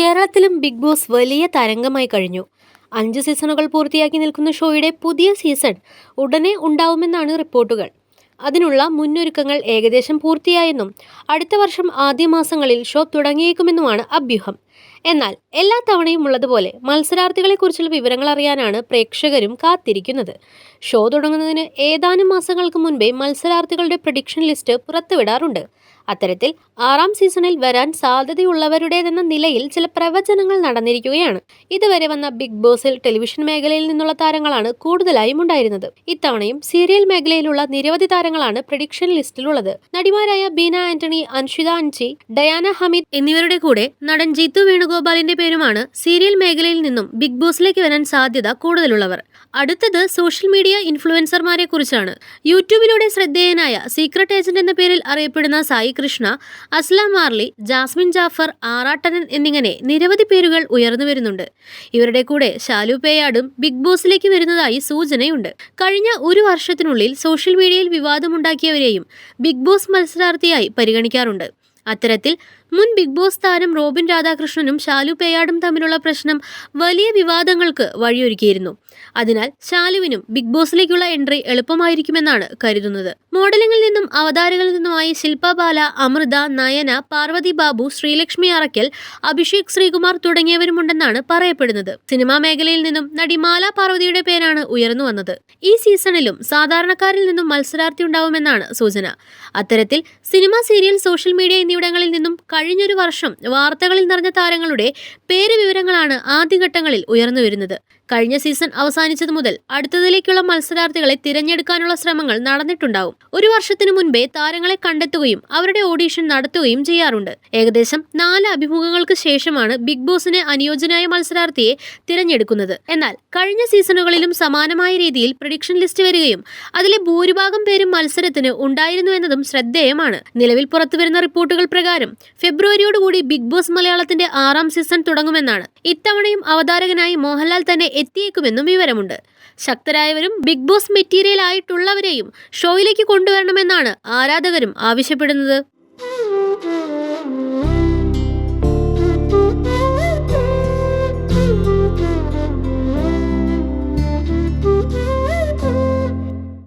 കേരളത്തിലും big boss വലിയ തരംഗമായി കഴിഞ്ഞു. 5 സീസണുകൾ പൂർത്തിയാക്കി നിൽക്കുന്ന ഷോയുടെ പുതിയ സീസൺ ഉടനെ ഉണ്ടാവുമെന്നാണ് റിപ്പോർട്ടുകൾ. അതിനുള്ള മുന്നൊരുക്കങ്ങൾ ഏകദേശം പൂർത്തിയായെന്നും അടുത്ത വർഷം ആദ്യ മാസങ്ങളിൽ ഷോ തുടങ്ങിയേക്കുമെന്നുമാണ് അഭ്യൂഹം. എന്നാൽ എല്ലാ തവണയും ഉള്ളതുപോലെ മത്സരാർത്ഥികളെക്കുറിച്ചുള്ള വിവരങ്ങൾ അറിയാനാണ് പ്രേക്ഷകരും കാത്തിരിക്കുന്നത്. ഷോ തുടങ്ങുന്നതിന് ഏതാനും മാസങ്ങൾക്ക് മുൻപേ മത്സരാർത്ഥികളുടെ പ്രഡിക്ഷൻ ലിസ്റ്റ് പുറത്തുവിടാറുണ്ട്. അത്തരത്തിൽ 6ാം സീസണിൽ വരാൻ സാധ്യതയുള്ളവരുടേതെന്ന നിലയിൽ ചില പ്രവചനങ്ങൾ നടന്നിരിക്കുകയാണ്. ഇതുവരെ വന്ന ബിഗ് ബോസിൽ ടെലിവിഷൻ മേഖലയിൽ നിന്നുള്ള താരങ്ങളാണ് കൂടുതലായും ഉണ്ടായിരുന്നത്. ഇത്തവണയും സീരിയൽ മേഖലയിലുള്ള നിരവധി താരങ്ങളാണ് പ്രഡിക്ഷൻ ലിസ്റ്റിലുള്ളത്. നടിമാരായ ബീന ആന്റണി, അൻഷിത അൻചി, ഡയാന ഹമീദ് എന്നിവരുടെ കൂടെ നടൻ ജീത്തു വേണുഗോപാലിന്റെ പേരുമാണ് സീരിയൽ മേഖലയിൽ നിന്നും ബിഗ് ബോസിലേക്ക് വരാൻ സാധ്യത കൂടുതലുള്ളവർ. അടുത്തത് സോഷ്യൽ മീഡിയ ഇൻഫ്ലുവൻസർമാരെ കുറിച്ചാണ്. യൂട്യൂബിലൂടെ ശ്രദ്ധേയനായ സീക്രട്ട് ഏജന്റ് എന്ന പേരിൽ അറിയപ്പെടുന്ന സായി കൃഷ്ണ, അസ്ലാം മാർലി, ജാസ്മിൻ ജാഫർ, ആറാട്ടനൻ എന്നിങ്ങനെ നിരവധി പേരുകൾ ഉയർന്നു വരുന്നുണ്ട്. ഇവരുടെ കൂടെ ശാലു പേയാടും ബിഗ് ബോസിലേക്ക് വരുന്നതായി സൂചനയുണ്ട്. കഴിഞ്ഞ ഒരു വർഷത്തിനുള്ളിൽ സോഷ്യൽ മീഡിയയിൽ വിവാദമുണ്ടാക്കിയവരെയും ബിഗ് ബോസ് മത്സരാർത്ഥിയായി പരിഗണിക്കാറുണ്ട്. അത്തരത്തിൽ മുൻ ബിഗ് ബോസ് താരം റോബിൻ രാധാകൃഷ്ണനും ശാലു പേയാടും തമ്മിലുള്ള പ്രശ്നം വലിയ വിവാദങ്ങൾക്ക് വഴിയൊരുക്കിയിരുന്നു. അതിനാൽ ശാലുവിനും ബിഗ് ബോസിലേക്കുള്ള എൻട്രി എളുപ്പമായിരിക്കുമെന്നാണ് കരുതുന്നത്. മോഡലിംഗിൽ നിന്നും അവതാരകളിൽ നിന്നുമായി ശില്പ ബാല, അമൃത, നയന, പാർവതി ബാബു, ശ്രീലക്ഷ്മി അറക്കൽ, അഭിഷേക് ശ്രീകുമാർ തുടങ്ങിയവരുമുണ്ടെന്നാണ് പറയപ്പെടുന്നത്. സിനിമാ മേഖലയിൽ നിന്നും നടി മാല പാർവതിയുടെ പേരാണ് ഉയർന്നു വന്നത്. ഈ സീസണിലും സാധാരണക്കാരിൽ നിന്നും മത്സരാർത്ഥി ഉണ്ടാവുമെന്നാണ് സൂചന. അത്തരത്തിൽ സിനിമ, സീരിയൽ, സോഷ്യൽ മീഡിയ എന്നിവിടങ്ങളിൽ നിന്നും കഴിഞ്ഞൊരു വർഷം വാർത്തകളിൽ നിറഞ്ഞ താരങ്ങളുടെ പേര് വിവരങ്ങളാണ് ആദ്യഘട്ടങ്ങളിൽ ഉയർന്നു വരുന്നത്. കഴിഞ്ഞ സീസൺ അവസാനിച്ചത് മുതൽ അടുത്തതിലേക്കുള്ള മത്സരാർത്ഥികളെ തിരഞ്ഞെടുക്കാനുള്ള ശ്രമങ്ങൾ നടന്നിട്ടുണ്ടാവും. ഒരു വർഷത്തിനു മുൻപേ താരങ്ങളെ കണ്ടെത്തുകയും അവരുടെ ഓഡീഷൻ നടത്തുകയും ചെയ്യാറുണ്ട്. ഏകദേശം 4 അഭിമുഖങ്ങൾക്ക് ശേഷമാണ് ബിഗ് ബോസിന് അനുയോജ്യനായ മത്സരാർത്ഥിയെ തിരഞ്ഞെടുക്കുന്നത്. എന്നാൽ കഴിഞ്ഞ സീസണുകളിലും സമാനമായ രീതിയിൽ പ്രഡിക്ഷൻ ലിസ്റ്റ് വരികയും അതിലെ ഭൂരിഭാഗം പേരും മത്സരത്തിന് ഉണ്ടായിരുന്നു എന്നതും ശ്രദ്ധേയമാണ്. നിലവിൽ പുറത്തുവരുന്ന റിപ്പോർട്ടുകൾ പ്രകാരം ഫെബ്രുവരിയോടുകൂടി ബിഗ് ബോസ് മലയാളത്തിന്റെ 6ാം സീസൺ തുടങ്ങുമെന്നാണ്. ഇത്തവണയും അവതാരകനായി മോഹൻലാൽ തന്നെ എത്തിയേക്കുമെന്നും വിവരമുണ്ട്. ശക്തരായവരും ബിഗ് ബോസ് മെറ്റീരിയൽ ആയിട്ടുള്ളവരെയും ഷോയിലേക്ക് കൊണ്ടുവരണമെന്നാണ് ആരാധകരും ആവശ്യപ്പെടുന്നത്.